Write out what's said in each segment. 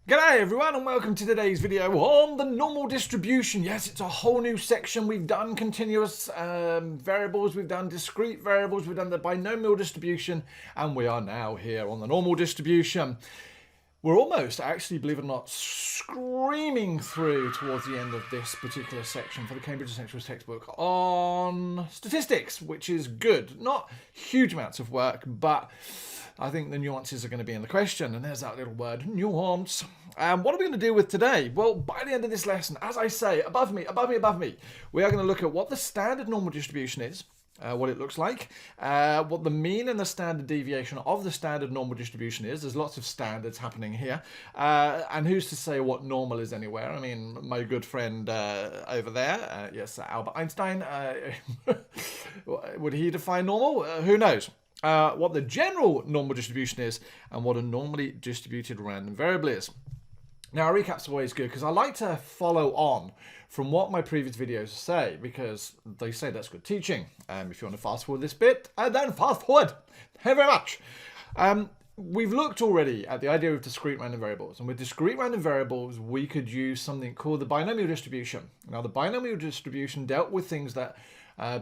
G'day everyone and welcome to today's video on the normal distribution. Yes, it's a whole new section. We've done continuous variables, we've done discrete variables, we've done the binomial distribution, and we are now here on the normal distribution. We're almost, actually, believe it or not, screaming through towards the end of this particular section for the Cambridge Essentials textbook on statistics, which is good. Not huge amounts of work, but I think the nuances are going to be in the question, and there's that little word, nuance. What are we going to do with today? Well, by the end of this lesson, as I say, above me, we are going to look at what the standard normal distribution is, what it looks like, what the mean and the standard deviation of the standard normal distribution is. There's lots of standards happening here. And who's to say what normal is anywhere? I mean, my good friend over there, yes, Albert Einstein, would he define normal? Who knows? What the general normal distribution is and what a normally distributed random variable is. Now, a recap's always good because I like to follow on from what my previous videos say because they say that's good teaching. If you want to fast forward this bit, then fast forward. Thank you very much. We've looked already at the idea of discrete random variables, and with discrete random variables we could use something called the binomial distribution. Now, the binomial distribution dealt with things that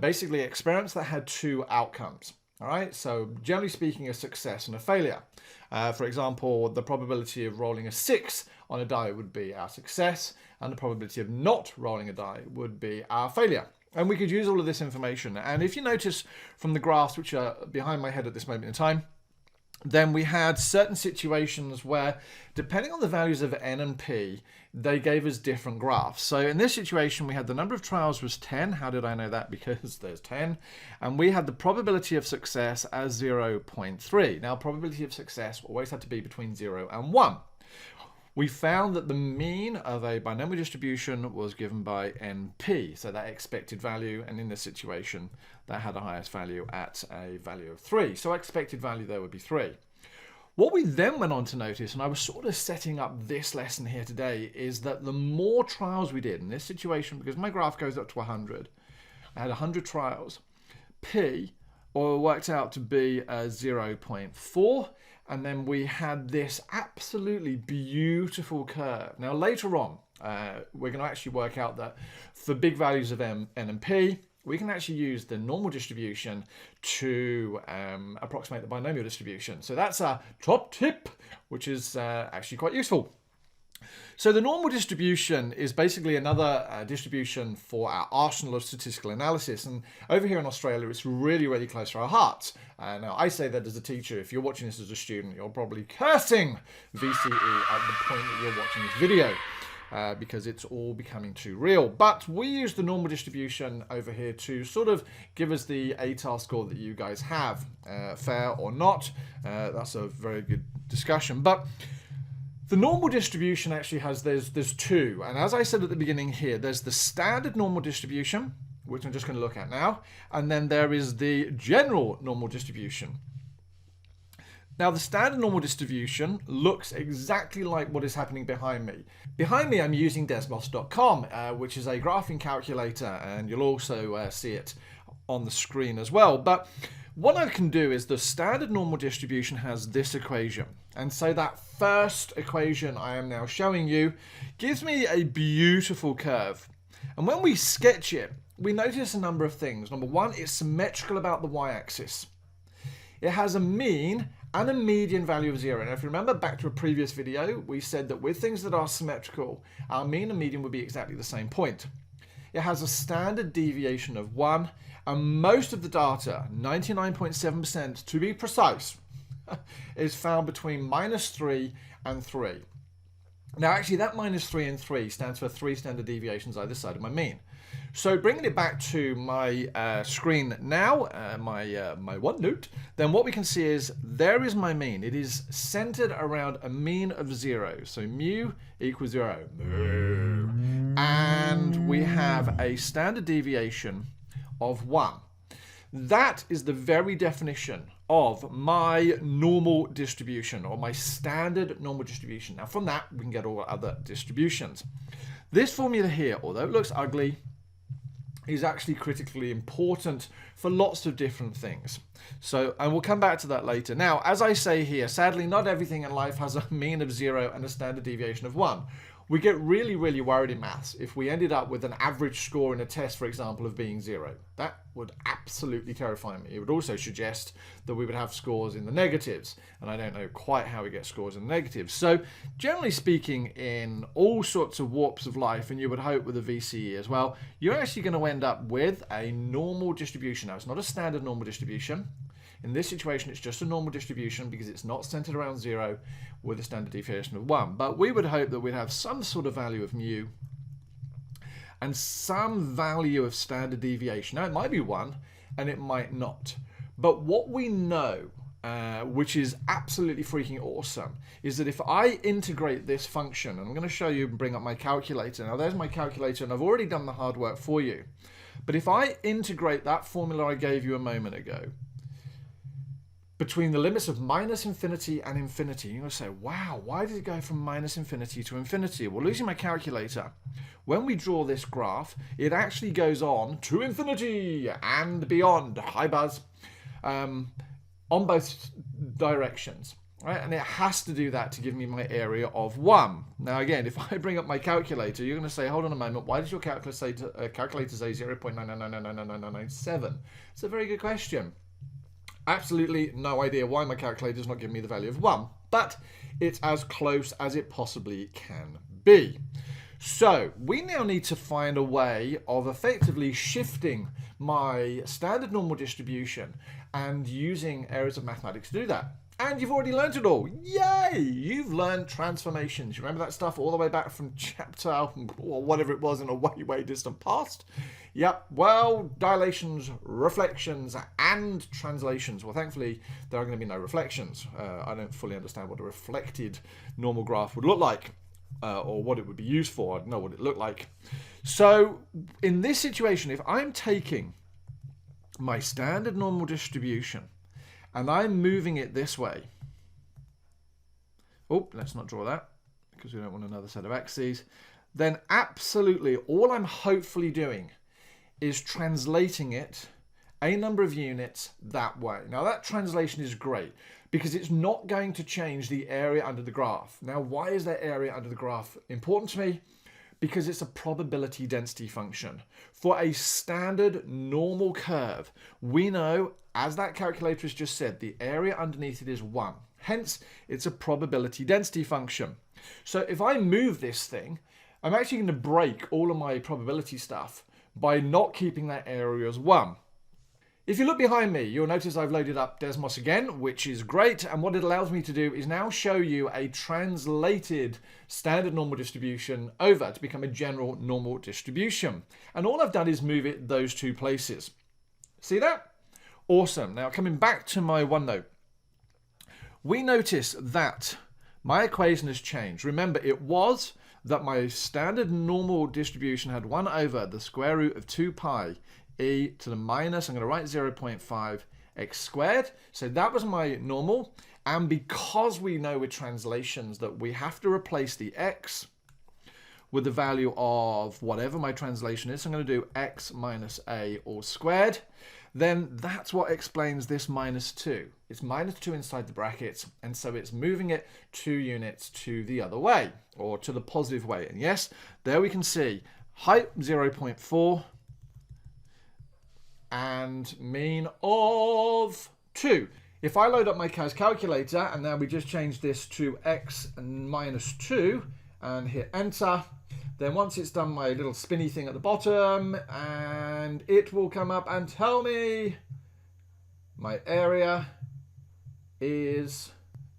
basically experiments that had two outcomes. All right, so generally speaking, a success and a failure. For example, the probability of rolling a 6 on a die would be our success, and the probability of not rolling a die would be our failure. And we could use all of this information. And if you notice from the graphs, which are behind my head at this moment in time, then we had certain situations where, depending on the values of n and p, they gave us different graphs. So in this situation, we had the number of trials was 10. How did I know that? Because there's 10. And we had the probability of success as 0.3. Now, probability of success always had to be between 0 and 1. We found that the mean of a binomial distribution was given by NP, so that expected value, and in this situation, that had the highest value at a value of 3. So expected value there would be 3. What we then went on to notice, and I was sort of setting up this lesson here today, is that the more trials we did in this situation, because my graph goes up to 100, I had 100 trials, P worked out to be 0.4, and then we had this absolutely beautiful curve. Now later on, we're going to actually work out that for big values of n and p, we can actually use the normal distribution to approximate the binomial distribution. So that's a top tip, which is actually quite useful. So the normal distribution is basically another distribution for our arsenal of statistical analysis. And over here in Australia, it's really, really close to our hearts. Now, I say that as a teacher. If you're watching this as a student, you're probably cursing VCE at the point that you're watching this video. Because it's all becoming too real. But we use the normal distribution over here to sort of give us the ATAR score that you guys have. Fair or not, that's a very good discussion. But the normal distribution actually has, there's two. And as I said at the beginning here, there's the standard normal distribution, which I'm just going to look at now. And then there is the general normal distribution. Now, the standard normal distribution looks exactly like what is happening behind me. Behind me, I'm using desmos.com, which is a graphing calculator, and you'll also see it on the screen as well. But what I can do is the standard normal distribution has this equation. And so that first equation I am now showing you gives me a beautiful curve. And when we sketch it, we notice a number of things. Number one, it's symmetrical about the y-axis. It has a mean and a median value of 0. Now, if you remember back to a previous video, we said that with things that are symmetrical, our mean and median would be exactly the same point. It has a standard deviation of 1, and most of the data, 99.7% to be precise, is found between -3 and 3. Now, actually, that -3 and 3 stands for 3 standard deviations either side of my mean. So bringing it back to my screen now, my OneNote, then what we can see is there is my mean. It is centered around a mean of 0. So mu equals 0. And we have a standard deviation of 1. That is the very definition of my normal distribution, or my standard normal distribution. Now from that, we can get all other distributions. This formula here, although it looks ugly, is actually critically important for lots of different things. So, and we'll come back to that later. Now, as I say here, sadly, not everything in life has a mean of 0 and a standard deviation of 1. We get really, really worried in maths if we ended up with an average score in a test, for example, of being 0. That would absolutely terrify me. It would also suggest that we would have scores in the negatives, and I don't know quite how we get scores in the negatives. So, generally speaking, in all sorts of warps of life, and you would hope with a VCE as well, you're actually going to end up with a normal distribution. Now, it's not a standard normal distribution. In this situation, it's just a normal distribution because it's not centered around 0 with a standard deviation of 1. But we would hope that we'd have some sort of value of mu and some value of standard deviation. Now, it might be 1 and it might not. But what we know, which is absolutely freaking awesome, is that if I integrate this function, and I'm going to show you and bring up my calculator. Now, there's my calculator, and I've already done the hard work for you. But if I integrate that formula I gave you a moment ago, between the limits of minus infinity and infinity, you're going to say, wow, why did it go from minus infinity to infinity? Well, using my calculator, when we draw this graph, it actually goes on to infinity and beyond, hi buzz, on both directions. Right? And it has to do that to give me my area of 1. Now, again, if I bring up my calculator, you're going to say, hold on a moment, why does your calculator say 0.9999997? It's a very good question. Absolutely no idea why my calculator is not giving me the value of 1, but it's as close as it possibly can be. So we now need to find a way of effectively shifting my standard normal distribution and using areas of mathematics to do that. And you've already learned it all. Yay! You've learned transformations. You remember that stuff all the way back from chapter or whatever it was in a way, way distant past? Yep. Well, dilations, reflections, and translations. Well, thankfully, there are going to be no reflections. I don't fully understand what a reflected normal graph would look like or what it would be used for. I don't know what it looked like. So in this situation, if I'm taking my standard normal distribution and I'm moving it this way. Oh, let's not draw that because we don't want another set of axes. Then absolutely all I'm hopefully doing is translating it a number of units that way. Now that translation is great because it's not going to change the area under the graph. Now, why is that area under the graph important to me? Because it's a probability density function. For a standard normal curve, we know, as that calculator has just said, the area underneath it is 1. Hence, it's a probability density function. So if I move this thing, I'm actually going to break all of my probability stuff by not keeping that area as 1. If you look behind me, you'll notice I've loaded up Desmos again, which is great. And what it allows me to do is now show you a translated standard normal distribution over to become a general normal distribution. And all I've done is move it those two places. See that? Awesome. Now coming back to my OneNote, we notice that my equation has changed. Remember, it was that my standard normal distribution had 1 over the square root of 2 pi e to the minus, I'm going to write 0.5 x squared. So that was my normal. And because we know with translations that we have to replace the x with the value of whatever my translation is, so I'm going to do x minus a all squared. Then that's what explains this minus 2. It's minus 2 inside the brackets, and so it's moving it 2 units to the other way, or to the positive way. And yes, there we can see height 0.4, and mean of 2. If I load up my calculator, and now we just change this to x minus 2, and hit enter, then once it's done my little spinny thing at the bottom, and it will come up and tell me my area is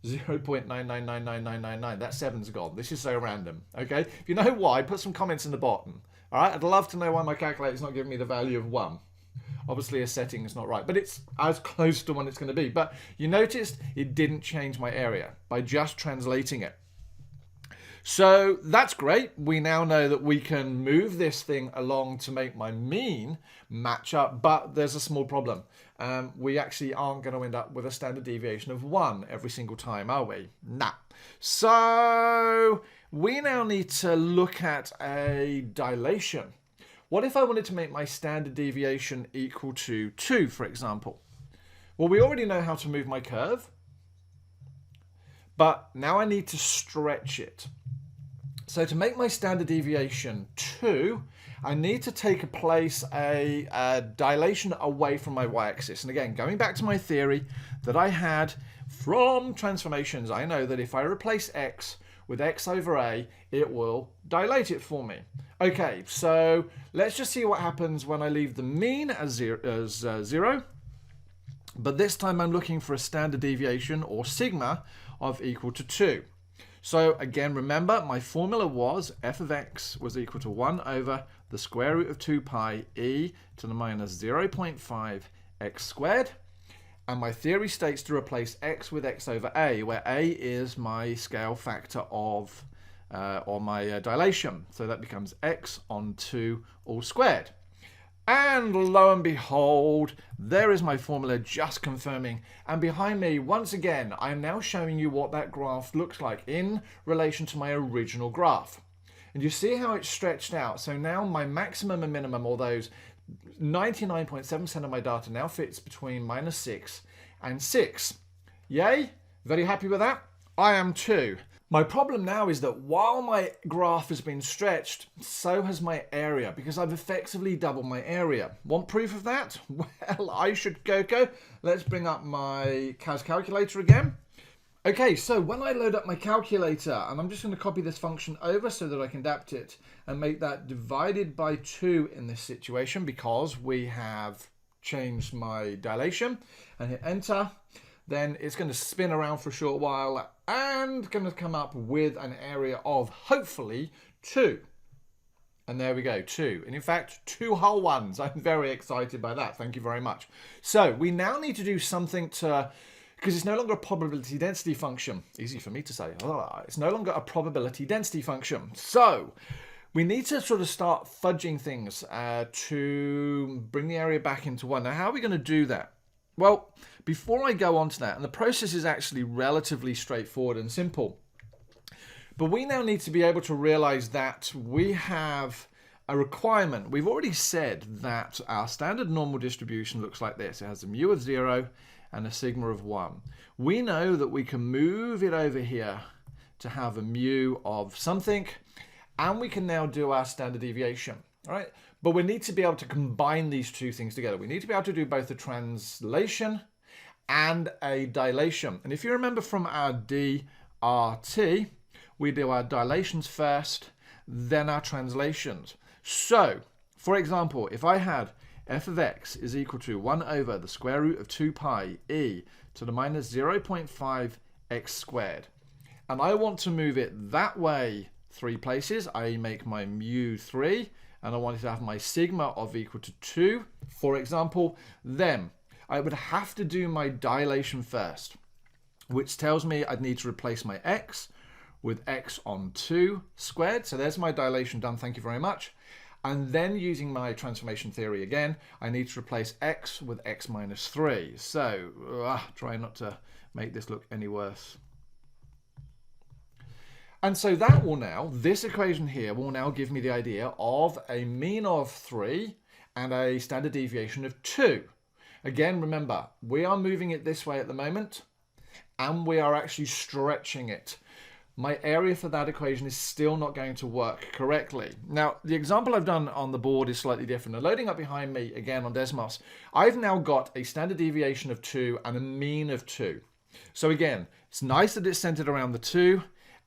0.9999999. That 7's gone. This is so random. Okay, if you know why, put some comments in the bottom. All right, I'd love to know why my calculator's not giving me the value of 1. Obviously a setting is not right, but it's as close to one it's going to be. But you noticed it didn't change my area by just translating it. So that's great. We now know that we can move this thing along to make my mean match up, but there's a small problem. We actually aren't going to end up with a standard deviation of 1 every single time, are we? Nah. So we now need to look at a dilation. What if I wanted to make my standard deviation equal to 2, for example? Well, we already know how to move my curve, but now I need to stretch it. So to make my standard deviation 2, I need to take a dilation away from my y-axis. And again, going back to my theory that I had from transformations, I know that if I replace x with x over a, it will dilate it for me. Okay, so let's just see what happens when I leave the mean as 0. But this time I'm looking for a standard deviation, or sigma, of equal to 2. So again, remember, my formula was f of x was equal to 1 over the square root of 2 pi e to the minus 0.5 x squared. And my theory states to replace x with x over a, where a is my scale factor of, or my dilation. So that becomes x on 2 all squared. And lo and behold, there is my formula just confirming. And behind me, once again, I am now showing you what that graph looks like in relation to my original graph. And you see how it's stretched out. So now my maximum and minimum, or those 99.7% of my data now fits between -6 and 6. Yay? Very happy with that? I am too. My problem now is that while my graph has been stretched, so has my area, because I've effectively doubled my area. Want proof of that? Well, I should go. Let's bring up my CAS calculator again. Okay, so when I load up my calculator, and I'm just going to copy this function over so that I can adapt it and make that divided by 2 in this situation, because we have changed my dilation, and hit enter. Then it's going to spin around for a short while and going to come up with an area of hopefully 2. And there we go, 2. And in fact, 2 whole ones. I'm very excited by that. Thank you very much. So we now need to do something to, because it's no longer a probability density function. Easy for me to say. It's no longer a probability density function. So we need to sort of start fudging things to bring the area back into 1. Now, how are we going to do that? Well, before I go on to that, and the process is actually relatively straightforward and simple, but we now need to be able to realize that we have a requirement. We've already said that our standard normal distribution looks like this. It has a mu of 0 and a sigma of 1. We know that we can move it over here to have a mu of something, and we can now do our standard deviation. All right, but we need to be able to combine these two things together. We need to be able to do both a translation and a dilation. And if you remember from our DRT, we do our dilations first, then our translations. So, for example, if I had f of x is equal to 1 over the square root of 2 pi e to the minus 0.5 x squared, and I want to move it that way 3 places, I make my mu 3, and I wanted to have my sigma of equal to 2, for example, then I would have to do my dilation first, which tells me I'd need to replace my x with x on 2 squared. So there's my dilation done, thank you very much. And then using my transformation theory again, I need to replace x with x minus 3. So try not to make this look any worse. And so that will now, this equation here will now give me the idea of a mean of 3 and a standard deviation of 2. Again, remember, we are moving it this way at the moment, and we are actually stretching it. My area for that equation is still not going to work correctly. Now, the example I've done on the board is slightly different. And loading up behind me, again on Desmos, I've now got a standard deviation of 2 and a mean of 2. So again, it's nice that it's centered around the 2.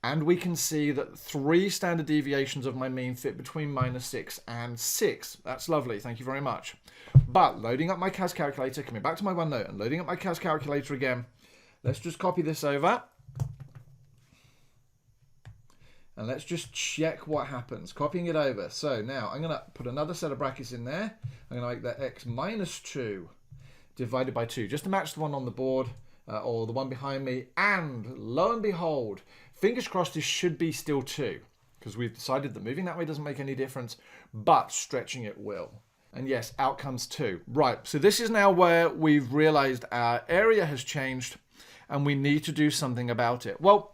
And we can see that 3 standard deviations of my mean fit between -6 and 6. That's lovely, thank you very much. But loading up my CAS calculator, coming back to my OneNote and loading up my CAS calculator again, let's just copy this over. And let's just check what happens, copying it over. So now I'm going to put another set of brackets in there. I'm going to make that x minus 2 divided by 2, just to match the one on the board. Or the one behind me, and lo and behold, fingers crossed this should be still 2, because we've decided that moving that way doesn't make any difference, but stretching it will. And yes, out comes 2. Right, so this is now where we've realized our area has changed and we need to do something about it. Well,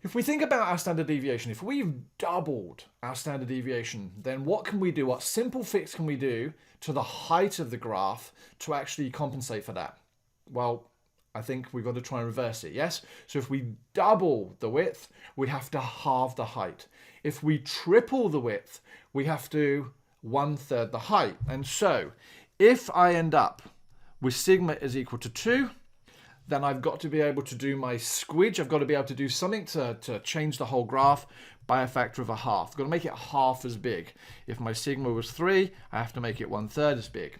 If we think about our standard deviation, if we've doubled our standard deviation, then what can we do? What simple fix can we do to the height of the graph to actually compensate for that? Well, I think we've got to try and reverse it, yes? So if we double the width, we have to halve the height. If we triple the width, we have to 1/3 the height. And so if I end up with sigma is equal to 2, then I've got to be able to do my squidge. I've got to be able to do something to change the whole graph by a factor of a half. I've got to make it half as big. If my sigma was 3, I have to make it 1/3 as big.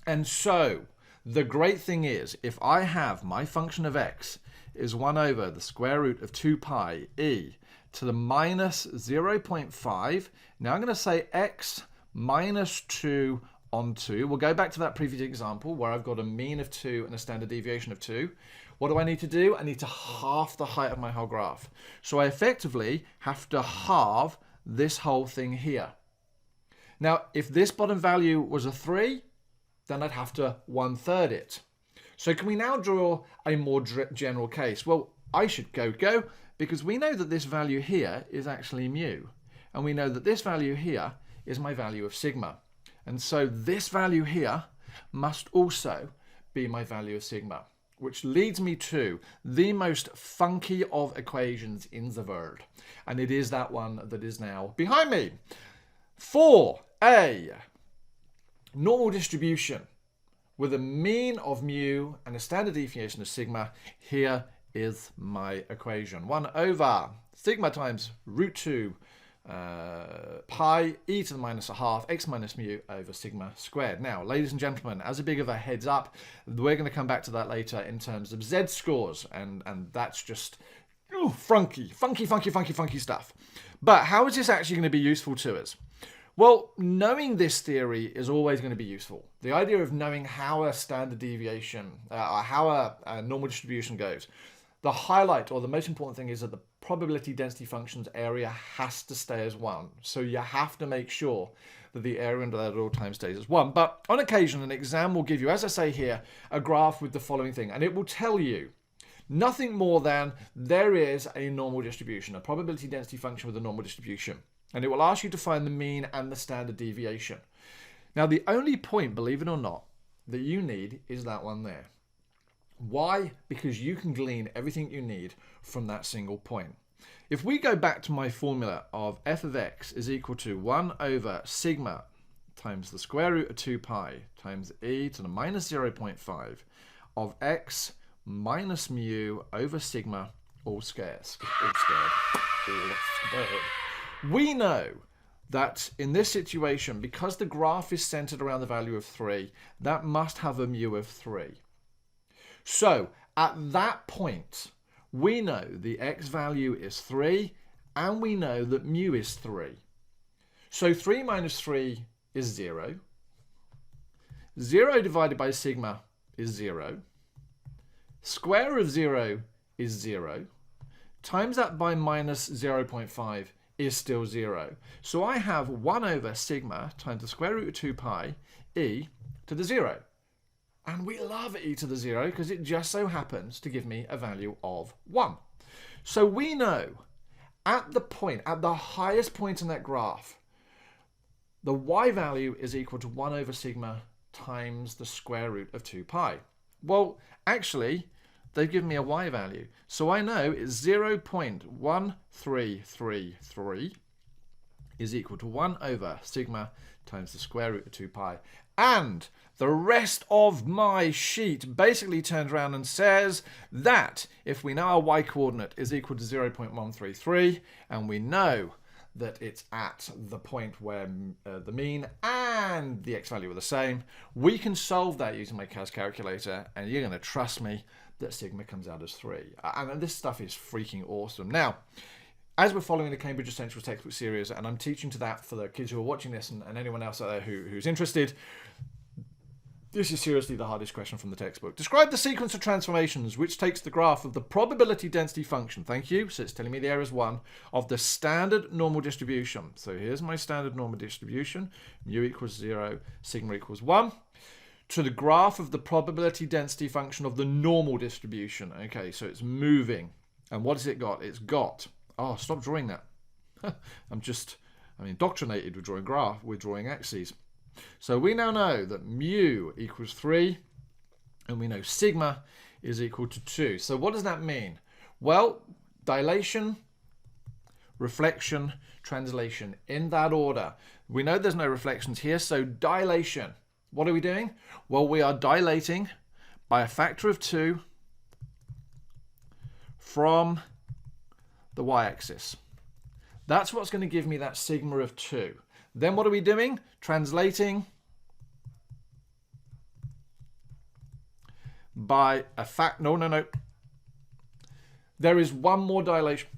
And so the great thing is, if I have my function of x is 1 over the square root of 2 pi e to the minus 0.5, now I'm going to say x minus 2 on 2. We'll go back to that previous example where I've got a mean of 2 and a standard deviation of 2. What do I need to do? I need to halve the height of my whole graph. So I effectively have to halve this whole thing here. Now, if this bottom value was a 3, then I'd have to 1/3 it. So can we now draw a more general case? Well, I should go, because we know that this value here is actually mu. And we know that this value here is my value of sigma. And so this value here must also be my value of sigma, which leads me to the most funky of equations in the world. And it is that one that is now behind me. For a normal distribution with a mean of mu and a standard deviation of sigma, here is my equation. 1 over sigma times root 2 pi e to the minus a half x minus mu over sigma squared. Now, ladies and gentlemen, as a bit of a heads up, we're going to come back to that later in terms of Z scores, and that's just funky stuff. But how is this actually going to be useful to us? Well, knowing this theory is always going to be useful. The idea of knowing how a standard deviation, how a normal distribution goes. The highlight, or the most important thing, is that the probability density function's area has to stay as 1. So you have to make sure that the area under that at all times stays as 1. But on occasion, an exam will give you, as I say here, a graph with the following thing. And it will tell you nothing more than there is a normal distribution, a probability density function with a normal distribution. And it will ask you to find the mean and the standard deviation. Now, the only point, believe it or not, that you need is that one there. Why? Because you can glean everything you need from that single point. If we go back to my formula of f of x is equal to 1 over sigma times the square root of 2 pi times e to the minus 0.5 of x minus mu over sigma all squared. We know that in this situation, because the graph is centered around the value of 3, that must have a mu of 3. So at that point, we know the x value is 3, and we know that mu is 3. So 3 minus 3 is 0. 0 divided by sigma is 0. Square root of 0 is 0. Times that by minus 0.5 is still 0. So I have 1 over sigma times the square root of 2 pi e to the 0. And we love e to the 0 because it just so happens to give me a value of 1. So we know at the highest point in that graph, the y value is equal to 1 over sigma times the square root of 2 pi. Well, actually, they've given me a y value. So I know it's 0.1333 is equal to 1 over sigma times the square root of 2 pi. And the rest of my sheet basically turns around and says that if we know our y coordinate is equal to 0.133, and we know that it's at the point where the mean and the x value are the same, we can solve that using my CAS calculator, and you're going to trust me that sigma comes out as 3. And this stuff is freaking awesome. Now, as we're following the Cambridge Essentials textbook series, and I'm teaching to that for the kids who are watching this and anyone else out there who's interested, this is seriously the hardest question from the textbook. Describe the sequence of transformations which takes the graph of the probability density function. Thank you. So it's telling me the area is 1 of the standard normal distribution. So here's my standard normal distribution. Mu equals 0, sigma equals 1. To the graph of the probability density function of the normal distribution. Okay, so it's moving And what has it got? It's got, oh, stop drawing that. I'm indoctrinated with drawing axes. So we now know that mu equals 3, and we know sigma is equal to 2. So what does that mean? Well, dilation, reflection, translation, in that order. We know there's no reflections here, so dilation. What are we doing? Well, we are dilating by a factor of 2 from the y-axis. That's what's going to give me that sigma of 2. Then what are we doing? Translating by a no. There is one more dilation.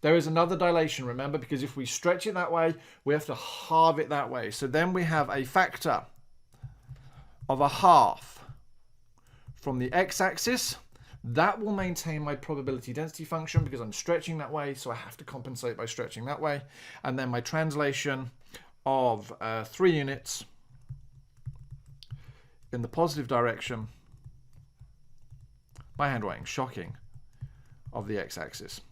There is another dilation, remember, because if we stretch it that way, we have to halve it that way. So then we have a factor of a half from the x-axis. That will maintain my probability density function because I'm stretching that way, so I have to compensate by stretching that way. And then my translation of 3 units in the positive direction by hand weighing, shocking, of the x-axis.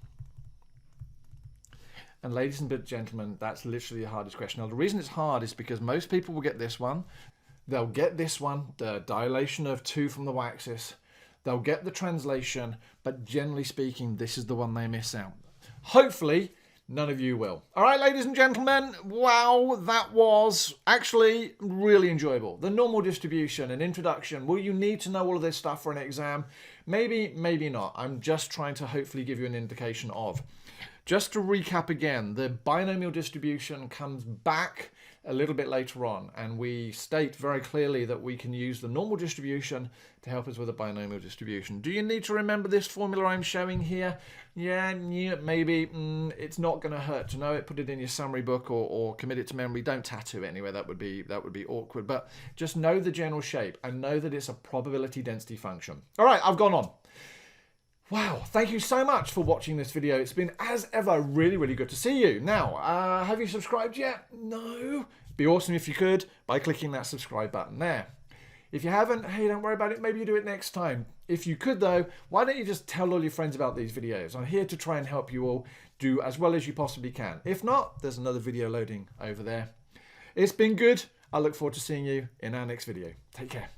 And ladies and gentlemen, that's literally the hardest question. Now, the reason it's hard is because most people will get this one. They'll get this one, the dilation of 2 from the y-axis. They'll get the translation, but generally speaking, this is the one they miss out. Hopefully, none of you will. All right, ladies and gentlemen, wow, that was actually really enjoyable. The normal distribution, an introduction. Will you need to know all of this stuff for an exam? Maybe, maybe not. I'm just trying to hopefully give you an indication of. Just to recap again, the binomial distribution comes back a little bit later on, and we state very clearly that we can use the normal distribution to help us with a binomial distribution. Do you need to remember this formula I'm showing here? Yeah, maybe. It's not going to hurt to know it. Put it in your summary book or commit it to memory. Don't tattoo it anyway. That would be awkward. But just know the general shape and know that it's a probability density function. All right, I've gone on. Wow, thank you so much for watching this video. It's been, as ever, really, really good to see you. Now, have you subscribed yet? No? It'd be awesome if you could by clicking that subscribe button there. If you haven't, hey, don't worry about it. Maybe you do it next time. If you could, though, why don't you just tell all your friends about these videos? I'm here to try and help you all do as well as you possibly can. If not, there's another video loading over there. It's been good. I look forward to seeing you in our next video. Take care.